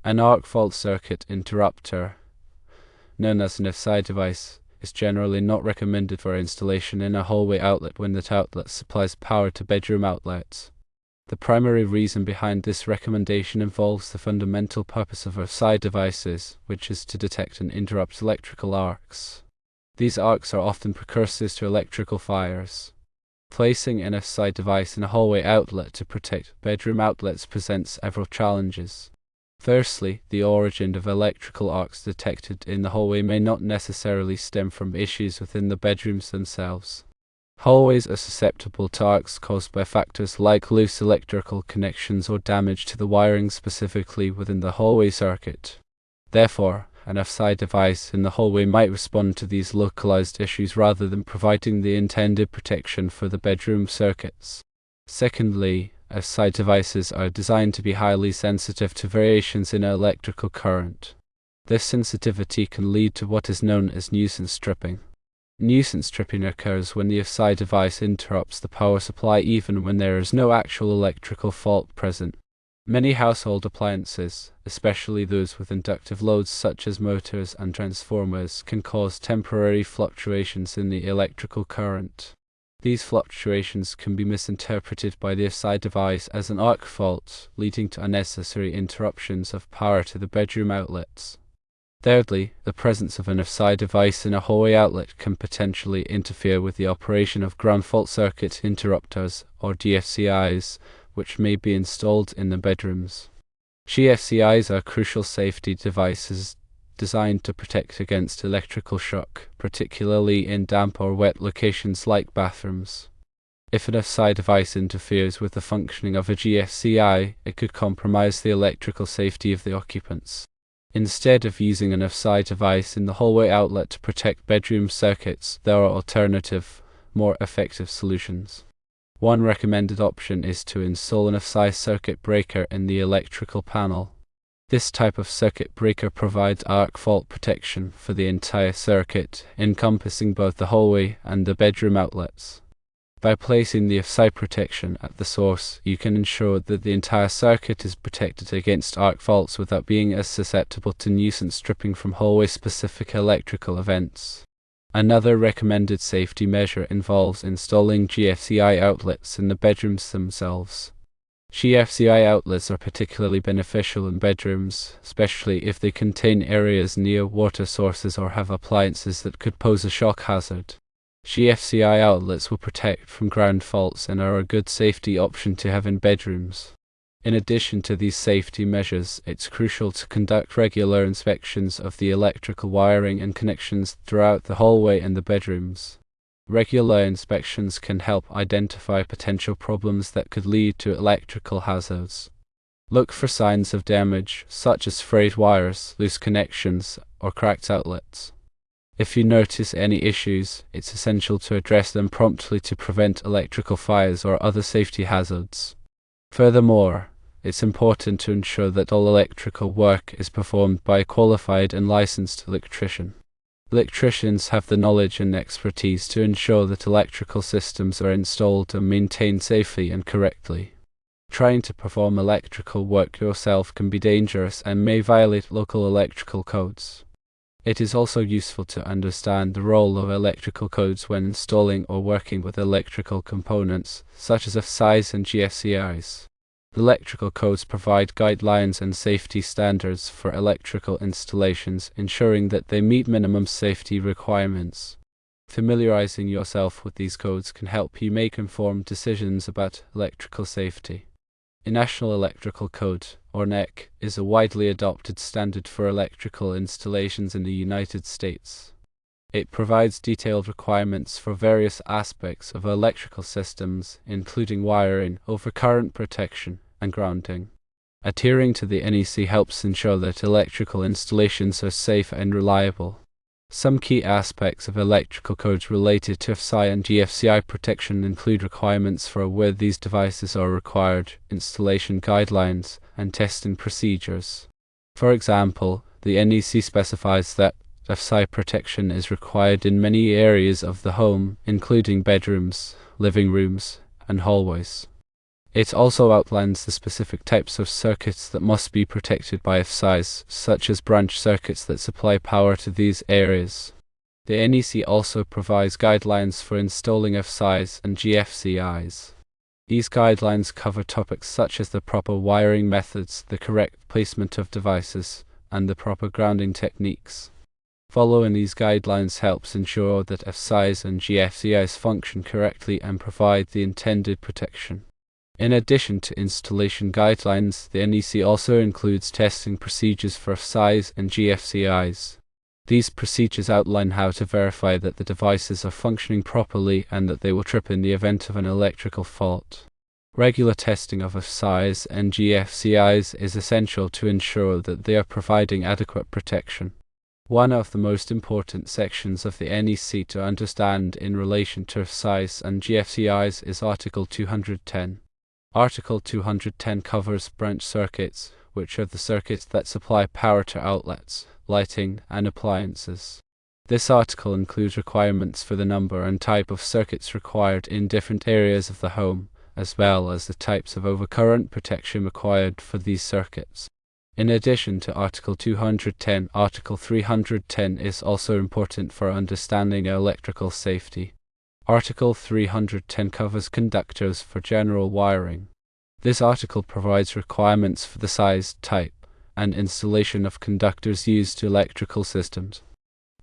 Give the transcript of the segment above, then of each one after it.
An arc fault circuit interrupter, known as an AFCI device, is generally not recommended for installation in a hallway outlet when that outlet supplies power to bedroom outlets. The primary reason behind this recommendation involves the fundamental purpose of AFCI devices, which is to detect and interrupt electrical arcs. These arcs are often precursors to electrical fires. Placing an AFCI device in a hallway outlet to protect bedroom outlets presents several challenges. Firstly, the origin of electrical arcs detected in the hallway may not necessarily stem from issues within the bedrooms themselves. Hallways are susceptible to arcs caused by factors like loose electrical connections or damage to the wiring specifically within the hallway circuit. Therefore, an AFCI device in the hallway might respond to these localized issues rather than providing the intended protection for the bedroom circuits. Secondly, AFCI devices are designed to be highly sensitive to variations in electrical current. This sensitivity can lead to what is known as nuisance tripping. Nuisance tripping occurs when the AFCI device interrupts the power supply even when there is no actual electrical fault present. Many household appliances, especially those with inductive loads such as motors and transformers, can cause temporary fluctuations in the electrical current. These fluctuations can be misinterpreted by the AFCI device as an arc fault, leading to unnecessary interruptions of power to the bedroom outlets. Thirdly, the presence of an AFCI device in a hallway outlet can potentially interfere with the operation of ground fault circuit interrupters, or GFCIs, which may be installed in the bedrooms. GFCIs are crucial safety devices designed to protect against electrical shock, particularly in damp or wet locations like bathrooms. If an AFCI device interferes with the functioning of a GFCI, it could compromise the electrical safety of the occupants. Instead of using an AFCI device in the hallway outlet to protect bedroom circuits, there are alternative, more effective solutions. One recommended option is to install an AFCI circuit breaker in the electrical panel. This type of circuit breaker provides arc fault protection for the entire circuit, encompassing both the hallway and the bedroom outlets. By placing the AFCI protection at the source, you can ensure that the entire circuit is protected against arc faults without being as susceptible to nuisance tripping from hallway-specific electrical events. Another recommended safety measure involves installing GFCI outlets in the bedrooms themselves. GFCI outlets are particularly beneficial in bedrooms, especially if they contain areas near water sources or have appliances that could pose a shock hazard. GFCI outlets will protect from ground faults and are a good safety option to have in bedrooms. In addition to these safety measures, it's crucial to conduct regular inspections of the electrical wiring and connections throughout the hallway and the bedrooms. Regular inspections can help identify potential problems that could lead to electrical hazards. Look for signs of damage, such as frayed wires, loose connections, or cracked outlets. If you notice any issues, it's essential to address them promptly to prevent electrical fires or other safety hazards. Furthermore, it's important to ensure that all electrical work is performed by a qualified and licensed electrician. Electricians have the knowledge and expertise to ensure that electrical systems are installed and maintained safely and correctly. Trying to perform electrical work yourself can be dangerous and may violate local electrical codes. It is also useful to understand the role of electrical codes when installing or working with electrical components, such as AFCIs and GFCIs. Electrical codes provide guidelines and safety standards for electrical installations, ensuring that they meet minimum safety requirements. Familiarizing yourself with these codes can help you make informed decisions about electrical safety. The National Electrical Code, or NEC, is a widely adopted standard for electrical installations in the United States. It provides detailed requirements for various aspects of electrical systems, including wiring, overcurrent protection, and grounding. Adhering to the NEC helps ensure that electrical installations are safe and reliable. Some key aspects of electrical codes related to AFCI and GFCI protection include requirements for where these devices are required, installation guidelines, and testing procedures. For example, the NEC specifies that AFCI protection is required in many areas of the home, including bedrooms, living rooms, and hallways. It also outlines the specific types of circuits that must be protected by AFCIs, such as branch circuits that supply power to these areas. The NEC also provides guidelines for installing AFCIs and GFCIs. These guidelines cover topics such as the proper wiring methods, the correct placement of devices, and the proper grounding techniques. Following these guidelines helps ensure that AFCIs and GFCIs function correctly and provide the intended protection. In addition to installation guidelines, the NEC also includes testing procedures for AFCIs and GFCIs. These procedures outline how to verify that the devices are functioning properly and that they will trip in the event of an electrical fault. Regular testing of AFCIs and GFCIs is essential to ensure that they are providing adequate protection. One of the most important sections of the NEC to understand in relation to AFCIs and GFCIs is Article 210. Article 210 covers branch circuits, which are the circuits that supply power to outlets, lighting, and appliances. This article includes requirements for the number and type of circuits required in different areas of the home, as well as the types of overcurrent protection required for these circuits. In addition to Article 210, Article 310 is also important for understanding electrical safety. Article 310 covers conductors for general wiring. This article provides requirements for the size, type, and installation of conductors used to electrical systems.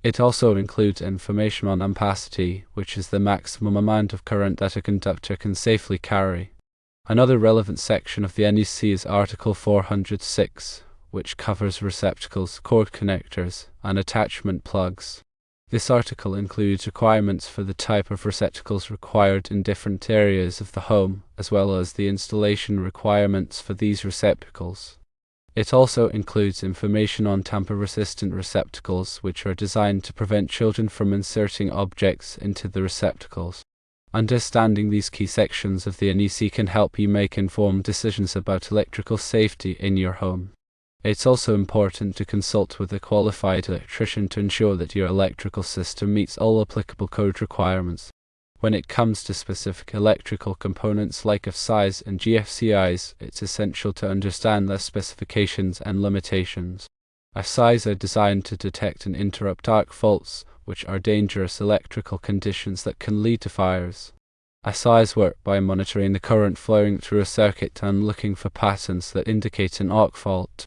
It also includes information on ampacity, which is the maximum amount of current that a conductor can safely carry. Another relevant section of the NEC is Article 406, which covers receptacles, cord connectors, and attachment plugs. This article includes requirements for the type of receptacles required in different areas of the home, as well as the installation requirements for these receptacles. It also includes information on tamper-resistant receptacles, which are designed to prevent children from inserting objects into the receptacles. Understanding these key sections of the NEC can help you make informed decisions about electrical safety in your home. It's also important to consult with a qualified electrician to ensure that your electrical system meets all applicable code requirements. When it comes to specific electrical components like AFCIs and GFCIs, it's essential to understand their specifications and limitations. AFCIs are designed to detect and interrupt arc faults, which are dangerous electrical conditions that can lead to fires. AFCIs work by monitoring the current flowing through a circuit and looking for patterns that indicate an arc fault.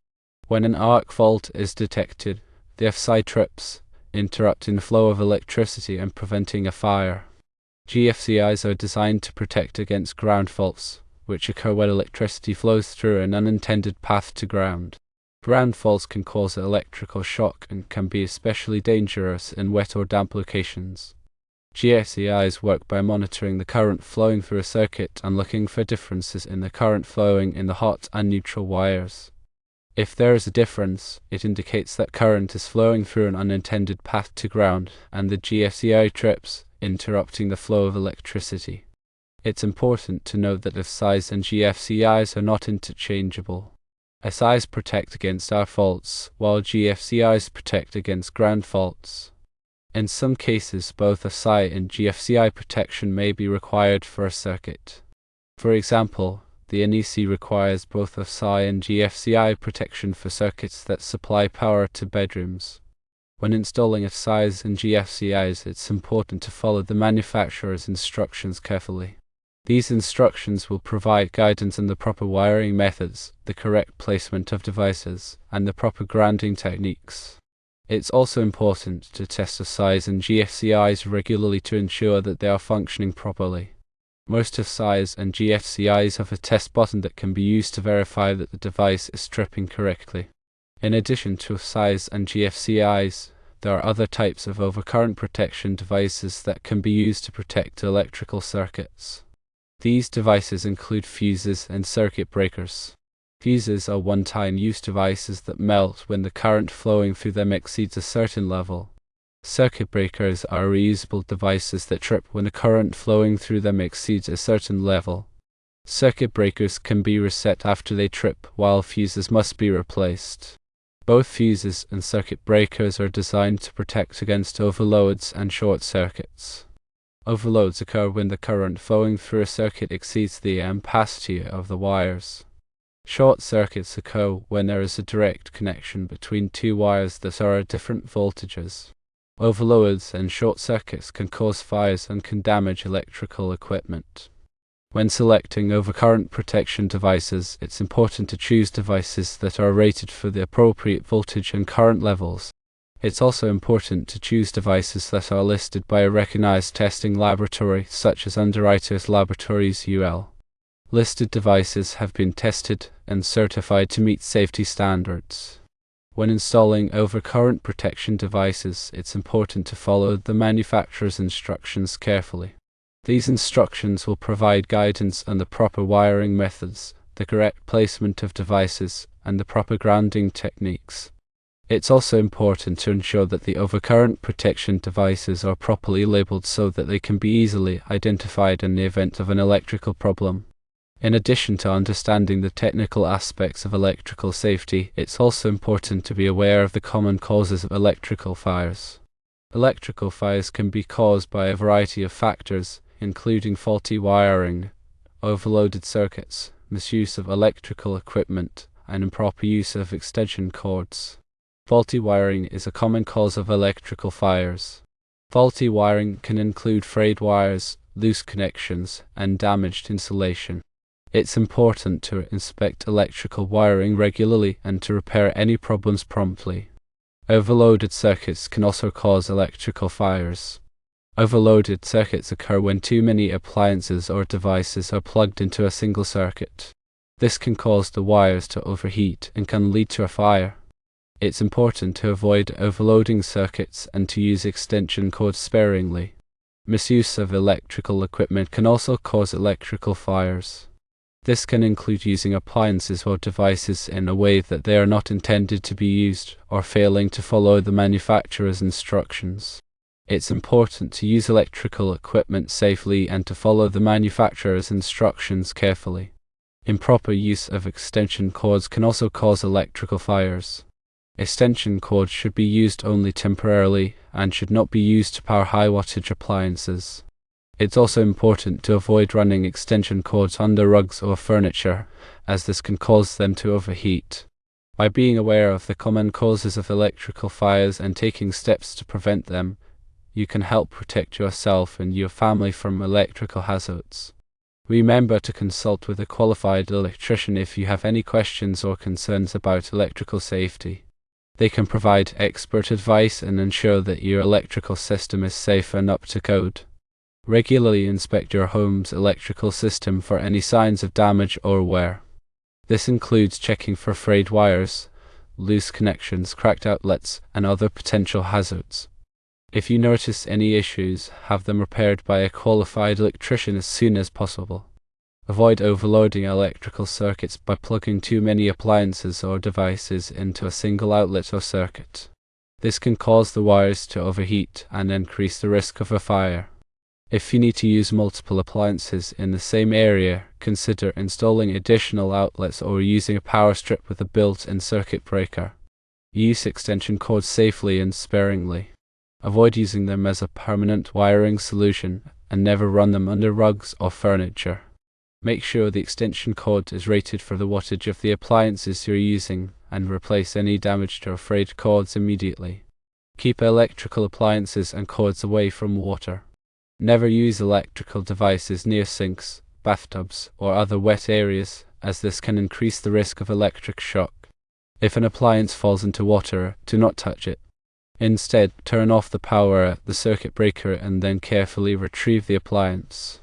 When an arc fault is detected, the AFCI trips, interrupting the flow of electricity and preventing a fire. GFCIs are designed to protect against ground faults, which occur when electricity flows through an unintended path to ground. Ground faults can cause electrical shock and can be especially dangerous in wet or damp locations. GFCIs work by monitoring the current flowing through a circuit and looking for differences in the current flowing in the hot and neutral wires. If there is a difference, it indicates that current is flowing through an unintended path to ground, and the GFCI trips, interrupting the flow of electricity. It's important to note that AFCIs and GFCIs are not interchangeable. AFCIs protect against arc faults, while GFCIs protect against ground faults. In some cases, both AFCI and GFCI protection may be required for a circuit. For example, the NEC requires both AFCI and GFCI protection for circuits that supply power to bedrooms. When installing AFCIs and GFCIs, it's important to follow the manufacturer's instructions carefully. These instructions will provide guidance on the proper wiring methods, the correct placement of devices, and the proper grounding techniques. It's also important to test AFCIs and GFCIs regularly to ensure that they are functioning properly. Most AFCIs and GFCIs have a test button that can be used to verify that the device is tripping correctly. In addition to AFCIs and GFCIs, there are other types of overcurrent protection devices that can be used to protect electrical circuits. These devices include fuses and circuit breakers. Fuses are one-time use devices that melt when the current flowing through them exceeds a certain level. Circuit breakers are reusable devices that trip when the current flowing through them exceeds a certain level. Circuit breakers can be reset after they trip, while fuses must be replaced. Both fuses and circuit breakers are designed to protect against overloads and short circuits. Overloads occur when the current flowing through a circuit exceeds the ampacity of the wires. Short circuits occur when there is a direct connection between two wires that are at different voltages. Overloads and short circuits can cause fires and can damage electrical equipment. When selecting overcurrent protection devices, it's important to choose devices that are rated for the appropriate voltage and current levels. It's also important to choose devices that are listed by a recognized testing laboratory, such as Underwriters Laboratories UL. Listed devices have been tested and certified to meet safety standards. When installing overcurrent protection devices, it's important to follow the manufacturer's instructions carefully. These instructions will provide guidance on the proper wiring methods, the correct placement of devices, and the proper grounding techniques. It's also important to ensure that the overcurrent protection devices are properly labeled so that they can be easily identified in the event of an electrical problem. In addition to understanding the technical aspects of electrical safety, it's also important to be aware of the common causes of electrical fires. Electrical fires can be caused by a variety of factors, including faulty wiring, overloaded circuits, misuse of electrical equipment, and improper use of extension cords. Faulty wiring is a common cause of electrical fires. Faulty wiring can include frayed wires, loose connections, and damaged insulation. It's important to inspect electrical wiring regularly and to repair any problems promptly. Overloaded circuits can also cause electrical fires. Overloaded circuits occur when too many appliances or devices are plugged into a single circuit. This can cause the wires to overheat and can lead to a fire. It's important to avoid overloading circuits and to use extension cords sparingly. Misuse of electrical equipment can also cause electrical fires. This can include using appliances or devices in a way that they are not intended to be used, or failing to follow the manufacturer's instructions. It's important to use electrical equipment safely and to follow the manufacturer's instructions carefully. Improper use of extension cords can also cause electrical fires. Extension cords should be used only temporarily and should not be used to power high wattage appliances. It's also important to avoid running extension cords under rugs or furniture, as this can cause them to overheat. By being aware of the common causes of electrical fires and taking steps to prevent them, you can help protect yourself and your family from electrical hazards. Remember to consult with a qualified electrician if you have any questions or concerns about electrical safety. They can provide expert advice and ensure that your electrical system is safe and up to code. Regularly inspect your home's electrical system for any signs of damage or wear. This includes checking for frayed wires, loose connections, cracked outlets, and other potential hazards. If you notice any issues, have them repaired by a qualified electrician as soon as possible. Avoid overloading electrical circuits by plugging too many appliances or devices into a single outlet or circuit. This can cause the wires to overheat and increase the risk of a fire. If you need to use multiple appliances in the same area, consider installing additional outlets or using a power strip with a built-in circuit breaker. Use extension cords safely and sparingly. Avoid using them as a permanent wiring solution and never run them under rugs or furniture. Make sure the extension cord is rated for the wattage of the appliances you're using and replace any damaged or frayed cords immediately. Keep electrical appliances and cords away from water. Never use electrical devices near sinks, bathtubs, or other wet areas, as this can increase the risk of electric shock. If an appliance falls into water, do not touch it. Instead, turn off the power at the circuit breaker and then carefully retrieve the appliance.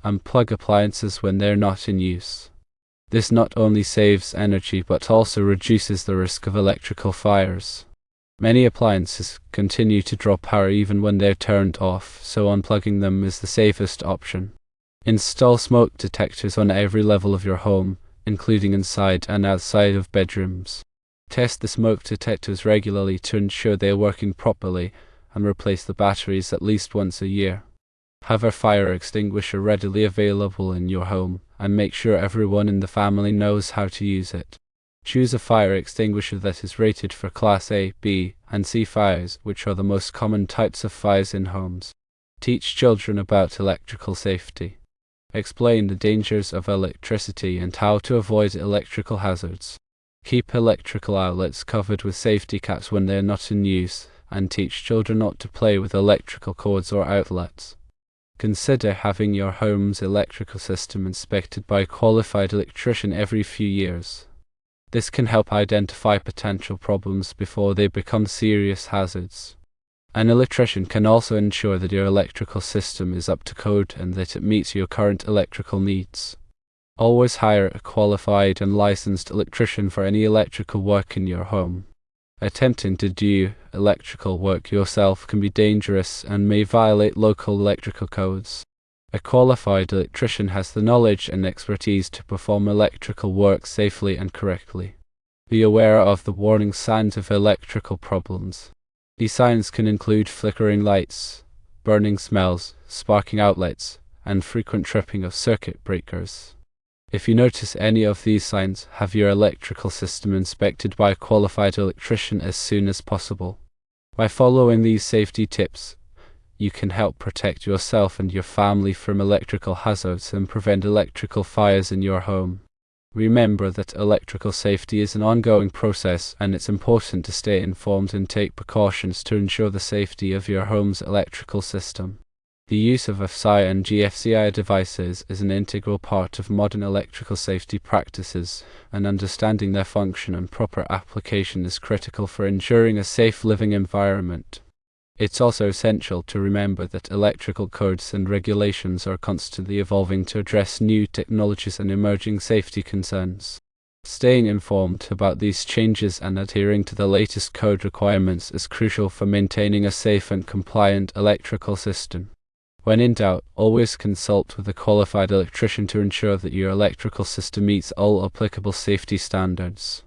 Unplug appliances when they're not in use. This not only saves energy but also reduces the risk of electrical fires. Many appliances continue to draw power even when they're turned off, so unplugging them is the safest option. Install smoke detectors on every level of your home, including inside and outside of bedrooms. Test the smoke detectors regularly to ensure they are working properly, and replace the batteries at least once a year. Have a fire extinguisher readily available in your home, and make sure everyone in the family knows how to use it. Choose a fire extinguisher that is rated for Class A, B, and C fires, which are the most common types of fires in homes. Teach children about electrical safety. Explain the dangers of electricity and how to avoid electrical hazards. Keep electrical outlets covered with safety caps when they are not in use, and teach children not to play with electrical cords or outlets. Consider having your home's electrical system inspected by a qualified electrician every few years. This can help identify potential problems before they become serious hazards. An electrician can also ensure that your electrical system is up to code and that it meets your current electrical needs. Always hire a qualified and licensed electrician for any electrical work in your home. Attempting to do electrical work yourself can be dangerous and may violate local electrical codes. A qualified electrician has the knowledge and expertise to perform electrical work safely and correctly. Be aware of the warning signs of electrical problems. These signs can include flickering lights, burning smells, sparking outlets, and frequent tripping of circuit breakers. If you notice any of these signs, have your electrical system inspected by a qualified electrician as soon as possible. By following these safety tips, you can help protect yourself and your family from electrical hazards and prevent electrical fires in your home. Remember that electrical safety is an ongoing process, and it's important to stay informed and take precautions to ensure the safety of your home's electrical system. The use of AFCI and GFCI devices is an integral part of modern electrical safety practices, and understanding their function and proper application is critical for ensuring a safe living environment. It's also essential to remember that electrical codes and regulations are constantly evolving to address new technologies and emerging safety concerns. Staying informed about these changes and adhering to the latest code requirements is crucial for maintaining a safe and compliant electrical system. When in doubt, always consult with a qualified electrician to ensure that your electrical system meets all applicable safety standards.